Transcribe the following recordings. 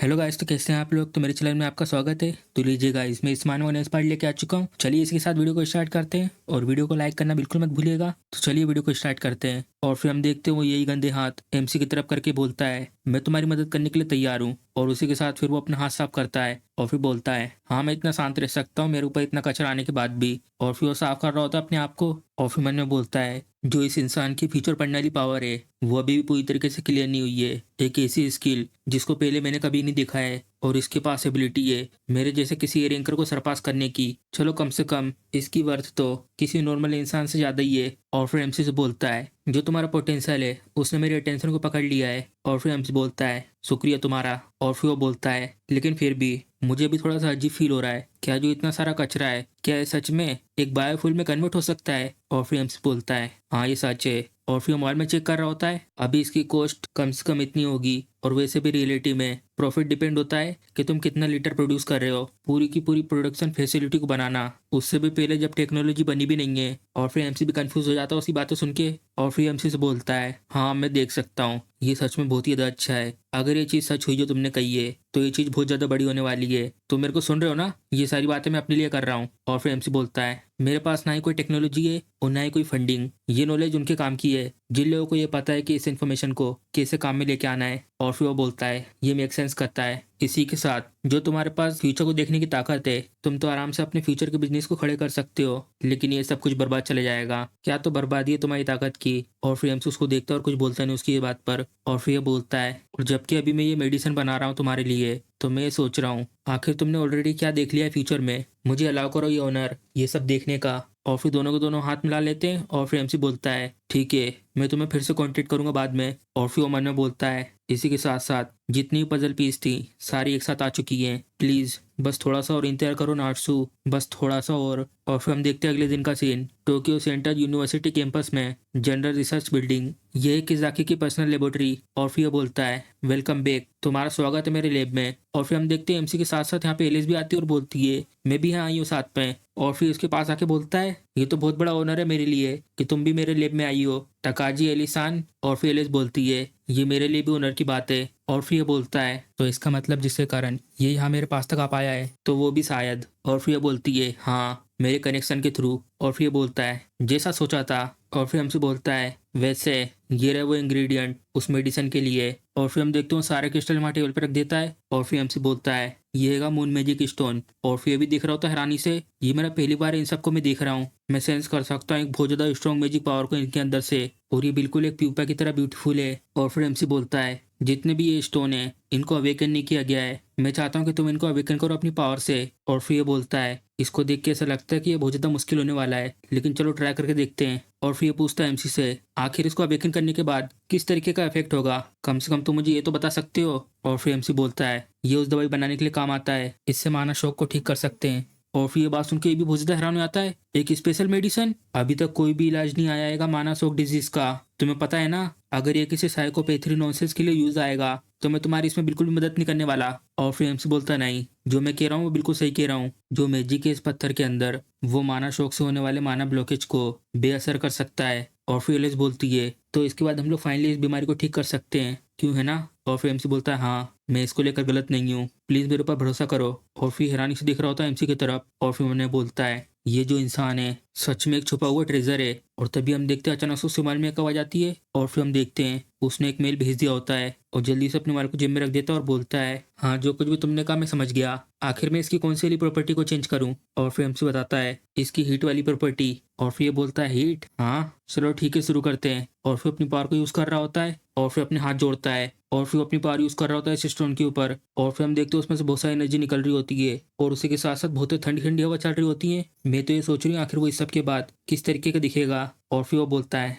Hello guys, तो कैसे हैं आप लोग। तो मेरे चैनल में आपका स्वागत है। तो लीजिए गाइस, मैं इस्मान वन पार्ट लेके आ चुका हूँ। चलिए इसके साथ वीडियो को स्टार्ट करते हैं और वीडियो को लाइक करना बिल्कुल मत भूलिएगा। तो चलिए वीडियो को स्टार्ट करते हैं। और फिर हम देखते हैं वो यही गंदे हाथ एमसी की तरफ करके बोलता है, मैं तुम्हारी मदद करने के लिए तैयार हूँ। और उसी के साथ फिर वो अपना हाथ साफ करता है और फिर बोलता है, हाँ मैं इतना शांत रह सकता हूँ मेरे ऊपर इतना कचरा आने के बाद भी। और फिर वो साफ कर रहा होता है अपने आप को। और फिर मन में बोलता है, जो इस इंसान की फ्यूचर पढ़ने वाली पावर है वो अभी भी पूरी तरीके से क्लियर नहीं हुई है। एक ऐसी स्किल जिसको पहले मैंने कभी नहीं देखा है और इसके पास एबिलिटी है मेरे जैसे किसी एयर एंकर को सरपास करने की। चलो कम से कम इसकी वर्थ तो किसी नॉर्मल इंसान से ज्यादा ही है। और फिर एमसी से बोलता है, जो तुम्हारा पोटेंशियल है उसने मेरी अटेंशन को पकड़ लिया है। और फिर एमसी बोलता है, शुक्रिया तुम्हारा। और फिर वो बोलता है, लेकिन फिर भी मुझे भी थोड़ा सा अजीब फील हो रहा है। क्या जो इतना सारा कचरा है, क्या ये सच में एक बायोफ्यूल में कन्वर्ट हो सकता है। और फिर एमसी बोलता है, हाँ ये सच है। और फिर मोबाइल में चेक कर रहा होता है, अभी इसकी कॉस्ट कम से कम इतनी होगी। और वैसे भी रियलिटी में प्रॉफिट डिपेंड होता है कि तुम कितना लीटर प्रोड्यूस कर रहे हो। पूरी की पूरी प्रोडक्शन फैसिलिटी को बनाना उससे भी पहले जब टेक्नोलॉजी बनी भी नहीं है। और फिर एमसी भी कंफ्यूज हो जाता है उसकी बातें सुन के। और फिर एमसी से बोलता है, हाँ मैं देख सकता हूँ, ये सच में बहुत ही ज़्यादा अच्छा है। अगर ये चीज़ सच हुई जो तुमने कही है तो ये चीज़ बहुत ज़्यादा बड़ी होने वाली है। तो मेरे को सुन रहे हो ना, ये सारी बातें मैं अपने लिए कर रहा हूँ। और फिर एमसी बोलता है, मेरे पास ना ही कोई टेक्नोलॉजी है और ना ही कोई फंडिंग। ये नॉलेज उनके काम की है जिन लोगों को ये पता है कि इस इन्फॉर्मेशन को कैसे काम में लेके आना है। और फिर वो बोलता है, ये मेक सेंस करता है। इसी के साथ जो तुम्हारे पास फ्यूचर को देखने की ताकत है, तुम तो आराम से अपने फ्यूचर के बिजनेस को खड़े कर सकते हो। लेकिन ये सब कुछ बर्बाद चले जाएगा। क्या तो बर्बादी है तुम्हारी ताकत की। और फिर एमसी उसको देखता है और कुछ बोलता नहीं उसकी ये बात पर। और फिर ये बोलता है, और जबकि अभी मैं ये मेडिसिन बना रहा हूँ तुम्हारे लिए, तो मैं ये सोच रहा हूँ आखिर तुमने ऑलरेडी क्या देख लिया है फ्यूचर में। मुझे अलाउ करो ये ऑनर ये सब देखने का। और फिर दोनों के दोनों हाथ मिला लेते हैं। और फिर एमसी बोलता है, ठीक है मैं तुम्हें फिर से कांटेक्ट करूंगा बाद में। और फिर वो मन में बोलता है, इसी के साथ साथ जितनी पजल पीस थी सारी एक साथ आ चुकी हैं। प्लीज बस थोड़ा सा और इंतजार करो नाट्सू, बस थोड़ा सा और फिर हम देखते हैं अगले दिन का scene. Tokyo Central University campus में जनरल रिसर्च बिल्डिंग, ये है किजाकी की पर्सनल लेबोरेटरी। और फिर ये बोलता है, वेलकम बैक, तुम्हारा स्वागत है मेरे लैब में। और फिर हम देखते हैं एमसी के साथ साथ यहाँ पे एलिस भी आती है और बोलती है, मैं भी यहाँ आई हूँ साथ में। और फिर उसके पास आके बोलता है, ये तो बहुत बड़ा ऑनर है मेरे लिए कि तुम भी मेरे लैब में आई हो, टकाजी एलिसान। और फिर एलिस बोलती है, ये मेरे लिए भी ऑनर की बात है। और फिर ये बोलता है, तो इसका मतलब जिसके कारण ये यहाँ मेरे पास तक आ पाया है तो वो भी शायद। और फिर ये बोलती है, हाँ मेरे कनेक्शन के थ्रू। और फिर ये बोलता है, जैसा सोचा था। और फिर हमसे बोलता है, वैसे ये रहे वो इंग्रेडिएंट उस मेडिसिन के लिए। और फिर हम देखते हैं सारे क्रिस्टल वहाँ टेबल पर रख देता है। और फिर हमसे बोलता है, ये है मून मैजिक स्टोन। और फिर ये भी दिख रहा होता है हैरानी से, ये मेरा पहली बार इन सबको मैं देख रहा हूँ। मैं सेंस कर सकता हूँ एक बहुत ज्यादा स्ट्रॉन्ग मैजिक पावर को इनके अंदर से। और ये बिल्कुल एक प्यूपा की तरह ब्यूटीफुल है। और फिर एमसी बोलता है, जितने भी ये स्टोन है इनको अवेकन नहीं किया गया है, मैं चाहता हूँ कि तुम इनको अवेकन करो अपनी पावर से। और फिर ये बोलता है, इसको देख के ऐसा लगता है कि ये बहुत ज्यादा मुश्किल होने वाला है, लेकिन चलो ट्राई करके देखते हैं। और फिर ये पूछता है एमसी से, आखिर इसको अवेकन करने के बाद किस तरीके का इफेक्ट होगा, कम से कम तुम मुझे ये तो बता सकते हो। और फिर एमसी बोलता है, ये उस दवाई बनाने के लिए काम आता है, इससे माना शौक को ठीक कर सकते हैं। और फिर ये बात सुन के ये भी बहुत ज्यादा हैरान हो जाता है, एक स्पेशल मेडिसिन, अभी तक कोई भी इलाज नहीं आया है माना शौक डिजीज का। तुम्हें पता है ना, अगर ये किसी साइकोपैथी नॉनसेंस के लिए यूज आएगा तो मैं तुम्हारी इसमें बिल्कुल भी मदद नहीं करने वाला। और फिर एमसी बोलता, नहीं जो मैं कह रहा हूँ वो बिल्कुल सही कह रहा हूँ, जो मैजिक है इस पत्थर के अंदर वो माना शौक से होने वाले माना ब्लॉकेज को बेअसर कर सकता है। और फिर एलिस बोलती है, तो इसके बाद हम लोग फाइनली इस बीमारी को ठीक कर सकते हैं, क्यों है ना। और फिर एमसी बोलता है, हाँ मैं इसको लेकर गलत नहीं हूँ, प्लीज मेरे ऊपर भरोसा करो। और फिर हैरानी से दिख रहा होता है एमसी की तरफ। और फिर उन्हें बोलता है, ये जो इंसान है सच में एक छुपा हुआ ट्रेजर है। और तभी हम देखते हैं अचानक से उसके मोबाइल में एक आवाज आती है। और फिर हम देखते हैं उसने एक मेल भेज दिया होता है और जल्दी से अपने मोबाइल को जेब में रख देता है और बोलता है, हाँ जो कुछ भी तुमने कहा मैं समझ गया, आखिर मैं इसकी कौन सी वाली प्रॉपर्टी को चेंज करूं। और फिर हमसे बताता है, इसकी हीट वाली प्रॉपर्टी। और फिर ये बोलता है, हीट, हाँ चलो ठीक है शुरू करते हैं। और फिर अपनी पावर को यूज कर रहा होता है और फिर अपने हाथ जोड़ता है और फिर अपनी पावर यूज कर रहा होता है इस स्टोन के ऊपर। और फिर हम देखते हैं उसमें से बहुत सारी एनर्जी निकल रही होती है और उसी के साथ साथ बहुत ठंडी ठंडी हवा चल रही होती है। मैं तो ये सोच रही हूँ आखिर वो इस सब के बाद किस तरीके का दिखेगा। और फिर वो बोलता है,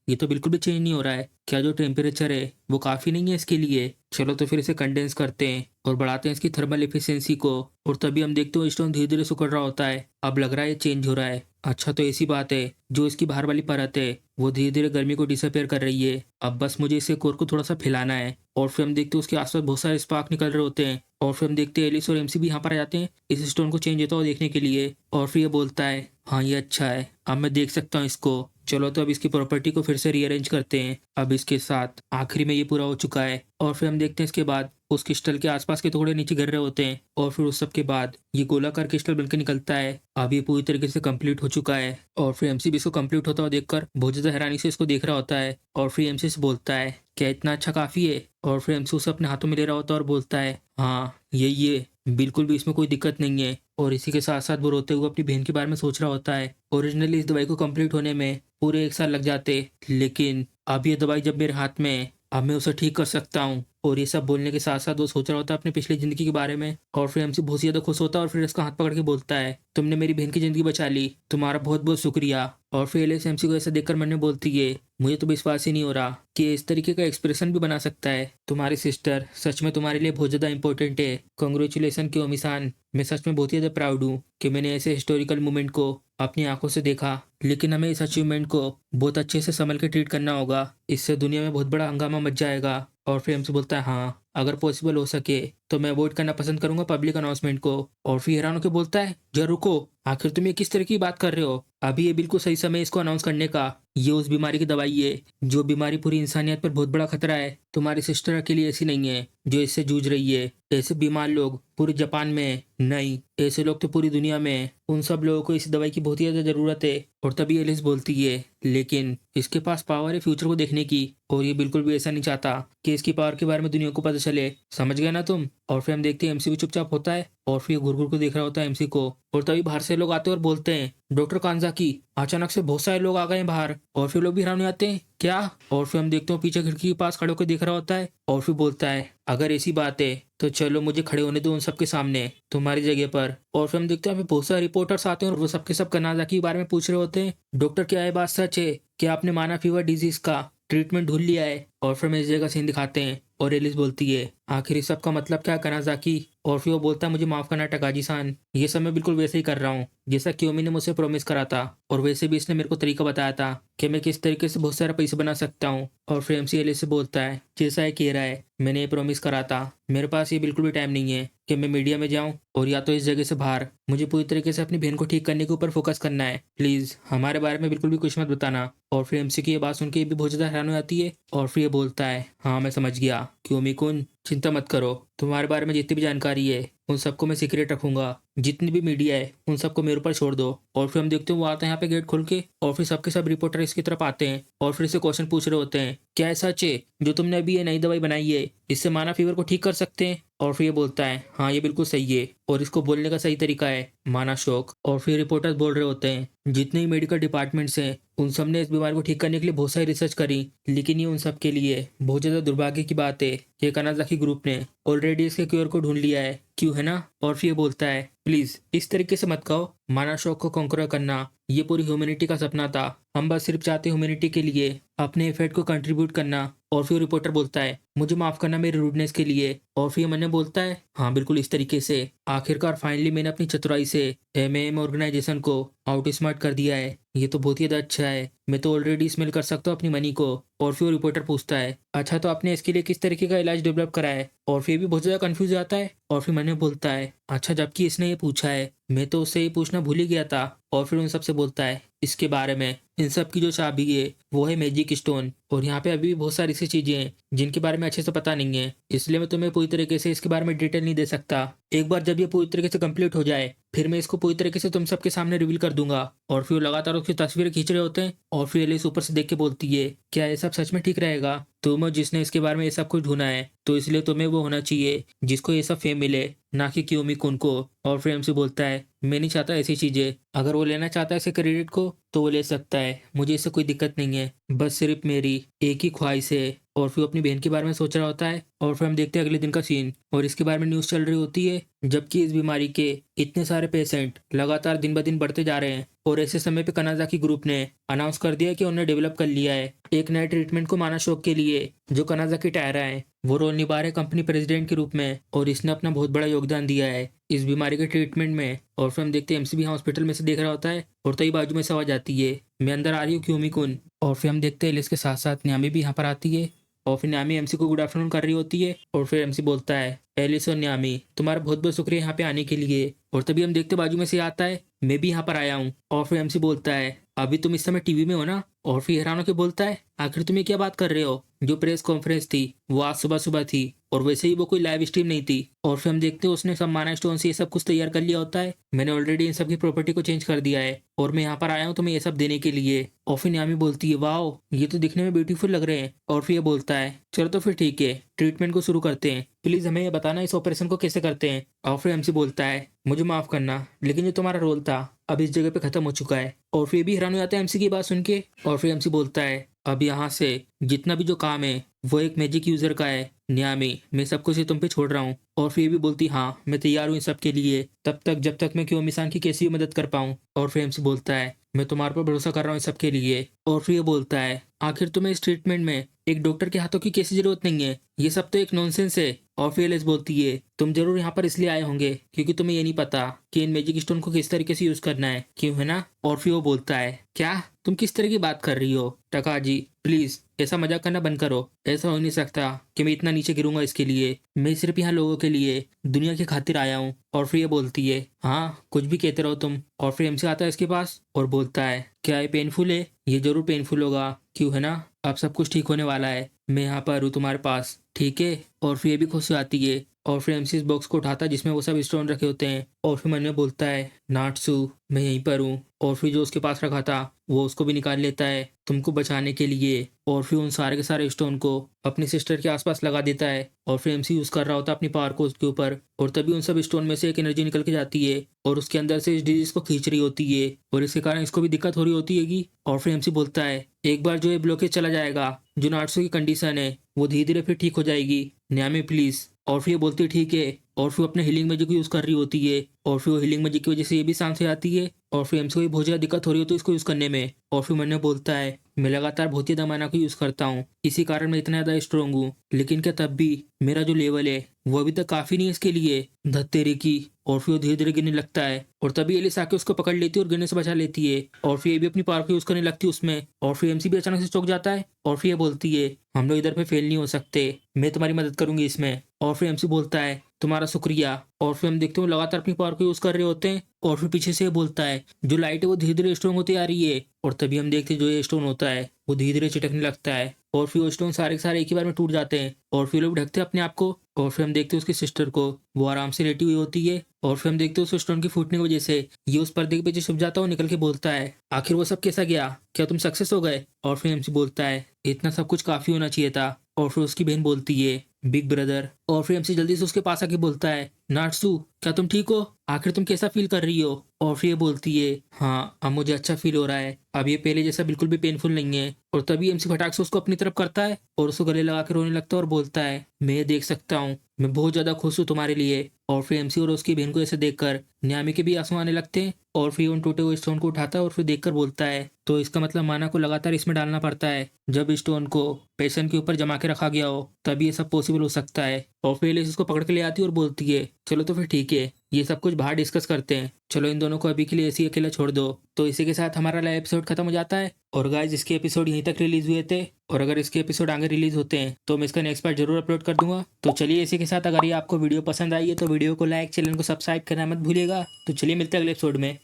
ये तो बिल्कुल भी चेंज नहीं हो रहा है, क्या जो टेम्परेचर है वो काफी नहीं है इसके लिए। चलो तो फिर इसे कंडेंस करते हैं और बढ़ाते हैं इसकी थर्मल एफिशिएंसी को। और तभी हम देखते हो स्टोन धीरे धीरे सिकुड़ रहा होता है, अब लग रहा है चेंज हो रहा है। अच्छा तो ऐसी बात है, जो इसकी बाहर वाली परत है वो धीरे धीरे गर्मी को डिसअपेयर कर रही है, अब बस मुझे इसे कोर को थोड़ा सा फैलाना है। और फिर हम देखते हैं उसके आसपास बहुत सारे स्पार्क निकल रहे होते हैं। और फिर हम देखते हैं एलिस और एमसी भी यहाँ पर आ जाते हैं इस स्टोन को चेंज होता हुआ देखने के लिए। और फिर ये बोलता है, हाँ ये अच्छा है, अब मैं देख सकता हूँ इसको। चलो तो अब इसकी प्रॉपर्टी को फिर से रीअरेंज करते हैं। अब इसके साथ आखिरी में ये पूरा हो चुका है और फिर हम देखते हैं इसके बाद उस क्रिस्टल के आसपास के टुकड़े नीचे गिर रहे होते हैं और फिर उस सब के बाद ये गोलाकार क्रिस्टल बनकर निकलता है। अब ये पूरी तरीके से कंप्लीट हो चुका है और फिर एमसी भी इसको कंप्लीट होता हुआ देखकर बहुत ज्यादा हैरानी से इसको देख रहा होता है और फिर एमसी से बोलता है क्या इतना अच्छा काफी है? और फिर एमसी उसे अपने हाथों में ले रहा होता है और बोलता है हाँ यही है, बिल्कुल भी इसमें कोई दिक्कत नहीं है। और इसी के साथ साथ वो रोते हुए अपनी बहन के बारे में सोच रहा होता है। ओरिजिनली इस दवाई को कंप्लीट होने में पूरे 1 साल लग जाते, लेकिन अब ये दवाई जब मेरे हाथ में है, अब मैं उसे ठीक कर सकता हूँ। और ये सब बोलने के साथ साथ वो सोच रहा होता है अपनी पिछली जिंदगी के बारे में और फिर हमसे बहुत ज्यादा खुश होता है और फिर इसका हाथ पकड़ के बोलता है तुमने मेरी बहन की जिंदगी बचा ली, तुम्हारा बहुत बहुत शुक्रिया। और फिर एलिस एमसी को ऐसा देखकर मन में बोलती है मुझे तो विश्वास ही नहीं हो रहा कि इस तरीके का एक्सप्रेशन भी बना सकता है। तुम्हारी सिस्टर सच में तुम्हारे लिए बहुत ज्यादा इंपॉर्टेंट है। कॉन्ग्रेचुलेसन क्योमिसान, मैं सच में बहुत ही ज्यादा प्राउड हूँ कि मैंने ऐसे हिस्टोरिकल मोमेंट को अपनी आंखों से देखा। लेकिन हमें इस अचीवमेंट को बहुत अच्छे से संभल के ट्रीट करना होगा, इससे दुनिया में बहुत बड़ा हंगामा मच जाएगा। और फिर हमसे बोलता है हाँ अगर पॉसिबल हो सके तो मैं अवॉइड करना पसंद करूंगा पब्लिक अनाउंसमेंट को। और फिर हैरान होकर बोलता है जरा रुको, आखिर तुम ये किस तरह की बात कर रहे हो? अभी ये बिल्कुल सही समय है इसको अनाउंस करने का। ये उस बीमारी की दवाई है जो बीमारी पूरी इंसानियत पर बहुत बड़ा खतरा है। तुम्हारी सिस्टर अकेली ऐसी नहीं है जो इससे जूझ रही है। ऐसे बीमार लोग पूरे जापान में नहीं, ऐसे लोग तो पूरी दुनिया में हैं। उन सब लोगों को इस दवाई की बहुत ही ज्यादा जरूरत है। और तभी एलिस बोलती है लेकिन इसके पास पावर है फ्यूचर को देखने की और ये बिल्कुल भी ऐसा नहीं चाहता कि इसकी पावर के बारे में दुनिया को पता चले। समझ गए ना तुम? और फिर हम देखते हैं एमसी भी चुपचाप होता है और फिर घुर को देख रहा होता है एमसी को। और तभी बाहर से लोग आते हैं और बोलते हैं डॉक्टर कांजाकी, अचानक से बहुत सारे लोग आ गए हैं बाहर। और फिर लोग भी हैरान हो जाते हैं क्या? और फिर हम देखते हैं पीछे खिड़की के पास खड़े होकर देख रहा होता है और फिर बोलता है अगर ऐसी बात है तो चलो मुझे खड़े होने दो उन सबके सामने तुम्हारी जगह पर। और फिर हम देखते हैं बहुत सारे रिपोर्टर्स आते हैं और वो सबके सब कांजाकी के बारे में पूछ रहे होते हैं डॉक्टर क्या ये बात सच है? क्या आपने माना फीवर डिजीज का ट्रीटमेंट ढूंढ लिया है? और फिर हमें इस जगह सीन दिखाते हैं और एलिस बोलती है आखिर इस सब का मतलब क्या कानाजाकी? और फिर वो बोलता है मुझे माफ करना टकाजी सान, ये सब मैं बिल्कुल वैसे ही कर रहा हूँ जैसा क्योमी ने मुझसे प्रॉमिस करा था। और वैसे भी इसने मेरे को तरीका बताया था कि मैं किस तरीके से बहुत सारा पैसे बना सकता हूँ। और फिर एमसी एलिस से बोलता है जैसा है कह रहा है मैंने ये प्रॉमिस करा था, मेरे पास ये बिल्कुल भी टाइम नहीं है कि मैं मीडिया में जाऊं और या तो इस जगह से बाहर। मुझे पूरी तरीके से अपनी बहन को ठीक करने के ऊपर फोकस करना है, प्लीज हमारे बारे में बिल्कुल भी कुछ मत बताना। और फिर एमसी की ये बात सुन के ये भी बहुत ज्यादा हैरान हो जाती है और फिर ये बोलता है हाँ मैं समझ गया क्योमी कुन, चिंता मत करो, तुम्हारे बारे में जितनी भी जानकारी है उन सबको मैं सीक्रेट रखूंगा। जितनी भी मीडिया है उन सबको मेरे ऊपर छोड़ दो। और फिर हम देखते हैं वो आते हैं यहाँ पे गेट खोल के और फिर सबके सब रिपोर्टर इसकी तरफ आते हैं और फिर इसे क्वेश्चन पूछ रहे होते हैं क्या ऐसा सच है जो तुमने अभी ये नई दवाई बनाई है इससे माना फीवर को ठीक कर सकते हैं? और फिर ये बोलता है हाँ ये बिल्कुल सही है और इसको बोलने का सही तरीका है माना शौक। और फिर रिपोर्टर्स बोल रहे होते हैं जितने ही मेडिकल डिपार्टमेंट्स हैं उन सब ने इस बीमारी को ठीक करने के लिए बहुत सारी रिसर्च करी, लेकिन ये उन सब के लिए बहुत ज्यादा दुर्भाग्य की बात है कि कानाजाकी ग्रुप ने ऑलरेडी इसके क्योर को ढूंढ लिया है, क्यों है ना? और फिर ये बोलता है प्लीज इस तरीके से मत कहो, माना शौक को कॉन्कर करना ये पूरी ह्यूमैनिटी का सपना था, हम बस सिर्फ चाहते ह्यूमैनिटी के लिए अपने इफेक्ट को कंट्रीब्यूट करना। और फिर रिपोर्टर बोलता है मुझे माफ करना मेरे रूडनेस के लिए। और फिर मैंने बोलता है हाँ बिल्कुल इस तरीके से आखिरकार फाइनली मैंने अपनी चतुराई से एमएएम ऑर्गेनाइजेशन को आउट स्मार्ट कर दिया है, ये तो बहुत ही ज्यादा अच्छा है, मैं तो ऑलरेडी स्मेल कर सकता हूँ अपनी मनी को। और फिर रिपोर्टर पूछता है अच्छा तो आपने इसके लिए किस तरीके का इलाज डेवलप करा है? और फिर भी बहुत ज्यादा कंफ्यूज आता है और फिर मैंने बोलता है अच्छा जबकि इसने ये पूछा है मैं तो उससे ये पूछना भूल ही गया था। और फिर उन सबसे बोलता है इसके बारे में इन सब की जो चाबी है वो है मैजिक स्टोन और यहाँ पे अभी भी बहुत सारी ऐसी चीजें हैं जिनके बारे में अच्छे से पता नहीं है, इसलिए मैं तुम्हें पूरी तरीके से इसके बारे में डिटेल नहीं दे सकता। एक बार जब ये पूरी तरीके से कंप्लीट हो जाए फिर मैं इसको पूरी तरीके से तुम सबके सामने रिवील कर दूंगा। और फिर वो लगातार उसकी तस्वीरें खींच रहे होते हैं और फिर एलिस ऊपर से देख के बोलती है क्या ये सब सच में ठीक रहेगा? तुम जिसने इसके बारे में ये सब कुछ ढूंढा है तो इसलिए तुम्हें वो होना चाहिए जिसको ये सब फेम मिले, ना कि क्योमी कुन को। और फिर हमसे बोलता है मैं नहीं चाहता ऐसी चीजें, अगर वो लेना चाहता है इसे क्रेडिट को तो वो ले सकता है, मुझे इससे कोई दिक्कत नहीं है, बस सिर्फ मेरी एक ही ख्वाहिश है। और फिर अपनी बहन के बारे में सोच रहा होता है और फिर हम देखते हैं अगले दिन का सीन और इसके बारे में न्यूज़ चल रही होती है जबकि इस बीमारी के इतने सारे पेशेंट लगातार दिन ब दिन बढ़ते जा रहे हैं। और ऐसे समय पे कानाजाकी ग्रुप ने अनाउंस कर दिया कि उन्होंने डेवलप कर लिया है एक नए ट्रीटमेंट को माना शौक के लिए। जो कानाजाकी टायरा है वो रोल निभा रहे कंपनी प्रेसिडेंट के रूप में और इसने अपना बहुत बड़ा योगदान दिया है इस बीमारी के ट्रीटमेंट में। और फिर हम देखते हैं एमसी भी हॉस्पिटल में से देख रहा होता है और तभी बाजू में से आवाज आती है मैं अंदर आ रही हूँ क्योमी कुन। और फिर हम देखते हैं एलिस के साथ साथ न्यामी भी यहाँ पर आती है और फिर न्यामी एमसी को गुड आफ्टरनून कर रही होती है। और फिर एमसी बोलता है एलिस और न्यामी तुम्हारा बहुत बहुत शुक्रिया यहाँ पे आने के लिए। और तभी हम देखते बाजू में से आता है मैं भी यहाँ पर आया हूँ। और फिर एमसी बोलता है अभी तुम इस समय टीवी में हो ना। और फिर हैरान होकर बोलता है, आखिर तुम ये क्या बात कर रहे हो? जो प्रेस कॉन्फ्रेंस थी वो आज सुबह सुबह थी, और वैसे ही वो कोई लाइव स्ट्रीम नहीं थी। और फिर हम देखते हैं उसने सम्माना स्टोन से ये सब कुछ तैयार कर लिया होता है। मैंने ऑलरेडी इन सब की प्रॉपर्टी को चेंज कर दिया है और मैं यहाँ पर आया हूँ तुम्हें ये सब देने के लिए। और फिर यामी बोलती है, वाह ये तो दिखने में ब्यूटीफुल लग रहे हैं। और फिर ये बोलता है, चलो तो फिर ठीक है, ट्रीटमेंट को शुरू करते हैं। प्लीज हमें ये बताना इस ऑपरेशन को कैसे करते हैं। और फिर एमसी बोलता है, मुझे माफ करना, लेकिन जो तुम्हारा रोल था अब इस जगह पे खत्म हो चुका है। और फिर भी हैरान हो जाता है एमसी की बात सुन के। और फिर एमसी बोलता है, अब यहाँ से जितना भी जो काम है वो एक मैजिक यूजर का है। न्यामी, मैं सब कुछ ये तुम पे छोड़ रहा हूँ। और फिर भी बोलती, हाँ मैं तैयार हूँ इन सब के लिए, तब तक जब तक मैं क्यों मिसान की कैसी भी मदद कर पाऊँ। और फिर एमसी बोलता है, मैं तुम्हारे पर भरोसा कर रहा हूँ इन सब के लिए। और फिर ये बोलता है, आखिर तुम्हें इस ट्रीटमेंट में एक डॉक्टर के हाथों की कैसी जरूरत नहीं है, ये सब तो एक नॉनसेंस है। और फिर एलिस बोलती है, तुम जरूर यहाँ पर इसलिए आए होंगे क्योंकि तुम्हें ये नहीं पता कि इन मैजिक स्टोन को किस तरीके से यूज करना है, क्यों है ना। और फिर वो बोलता है, क्या तुम किस तरह की बात कर रही हो टकाजी, प्लीज ऐसा मजाक करना बंद करो। ऐसा हो नहीं सकता कि मैं इतना नीचे गिरूंगा इसके लिए। मैं सिर्फ यहाँ लोगों के लिए, दुनिया की खातिर आया हूँ। और फिर ये बोलती है, हाँ कुछ भी कहते रहो तुम। और फिर एमसी आता है इसके पास और बोलता है, क्या ये पेनफुल है? ये जरूर पेनफुल होगा, क्यों है ना। अब सब कुछ ठीक होने वाला है, मैं यहाँ पर हूँ तुम्हारे पास, ठीक है। और फिर ये भी खुश हो आती है। और फिर एमसी इस बॉक्स को उठाता है जिसमें वो सब स्टोन रखे होते हैं। और फिर मन में बोलता है, नाटसू मैं यहीं पर हूँ। और फिर जो उसके पास रखा था वो उसको भी निकाल लेता है तुमको बचाने के लिए। और फिर उन सारे के सारे स्टोन को अपनी सिस्टर के आसपास लगा देता है। और फिर एमसी यूज कर रहा होता है अपनी पावर को उसके ऊपर। और तभी उन सब स्टोन में से एक एनर्जी निकल के जाती है और उसके अंदर से इस डिजीज को खींच रही होती है, और इसके कारण इसको भी दिक्कत हो रही होती है। और फिर एमसी बोलता है, एक बार जो ये ब्लॉकेज चला जाएगा, जो नाटसू की कंडीशन है वो धीरे धीरे फिर ठीक हो जाएगी, न्यामी प्लीज। और फिर ये बोलती है, ठीक है। और फिर अपने हीलिंग मैजिक को यूज कर रही होती है। और फिर वो हीलिंग मैजिक की वजह से ये भी शांत हो जाती है। और फिर एमसी को भी बहुत ज्यादा दिक्कत हो रही होती है इसको यूज करने में। और फिर मैंने बोलता है, मैं लगातार बहुत ही दमाना को यूज करता हूँ, इसी कारण मैं इतना ज्यादा स्ट्रॉन्ग हूँ, लेकिन क्या तब भी मेरा जो लेवल है वो अभी तक काफी नहीं है इसके लिए, धत्तेरे की। और फिर वो धीरे धीरे गिरने लगता है और तभी एलिस आके उसको पकड़ लेती है और गिरने से बचा लेती है। और फिर ये भी अपनी पावर को यूज करने लगती है उसमें। और फिर एमसी भी अचानक से चौंक जाता है। और फिर ये बोलती है, हम लोग इधर पे फेल नहीं हो सकते, मैं तुम्हारी मदद करूंगी इसमें। और फिर एमसी बोलता है, तुम्हारा शुक्रिया। और फिर हम देखते हैं वो लगातार अपनी पावर को यूज कर रहे होते हैं। और फिर पीछे से ये बोलता है, जो लाइट है वो धीरे धीरे स्ट्रॉन्ग होती आ रही है। और तभी हम देखते हैं जो ये स्टोन होता है वो धीरे धीरे चिटकने लगता है। और फिर वो स्टोन सारे के सारे एक ही बार में टूट जाते हैं। और फिर लोग ढकते हैं अपने आप को। और फिर हम देखते हैं उसकी सिस्टर को, वो आराम से लेटी हुई होती है। और फिर हम देखते हैं उस स्टोन की फूटने की वजह से ये उस पर्दे के पीछे छुप जाता है और निकल के बोलता है, आखिर वो सब कैसा गया, क्या तुम सक्सेस हो गए? और फिर एमसी बोलता है, इतना सब कुछ काफी होना चाहिए था। और फिर उसकी बहन बोलती है, बिग ब्रदर। और फिर एमसी जल्दी से उसके पास आके बोलता है, नाटसू क्या तुम ठीक हो? आखिर तुम कैसा फील कर रही हो? और फिर ये बोलती है, हाँ अब मुझे अच्छा फील हो रहा है, अब ये पहले जैसा बिल्कुल भी पेनफुल नहीं है। और तभी एमसी फटाक से उसको अपनी तरफ करता है और उसको गले लगा के रोने लगता है और बोलता है, मैं ये देख सकता हूँ, मैं बहुत ज्यादा खुश हूँ तुम्हारे लिए। और फिर एमसी और उसकी बहन को ऐसे देखकर न्यामी के भी आंसू आने लगते हैं। और फिर उन टूटे हुए स्टोन को उठाता है और फिर देखकर बोलता है, तो इसका मतलब माना को लगातार इसमें डालना पड़ता है, जब स्टोन को पेशेंट के ऊपर जमा के रखा गया हो तभी ये सब पॉसिबल हो सकता है। और फिर एलिस उसको पकड़ के ले आती है और बोलती है, चलो तो फिर ठीक है, ये सब कुछ बाहर डिस्कस करते हैं, चलो इन दोनों को अभी के लिए ऐसे ही अकेला छोड़ दो। तो इसी के साथ हमारा लाइव एपिसोड खत्म हो जाता है। और गाइज इसके एपिसोड यहीं तक रिलीज हुए थे, और अगर इसके एपिसोड आगे रिलीज होते हैं तो मैं इसका नेक्स्ट पार्ट जरूर अपलोड कर दूंगा। तो चलिए इसी के साथ अगर ये आपको वीडियो पसंद आई है तो वीडियो को लाइक, चैनल को सब्सक्राइब करना मत भूलिएगा। तो चलिए मिलते हैं अगले एपिसोड में।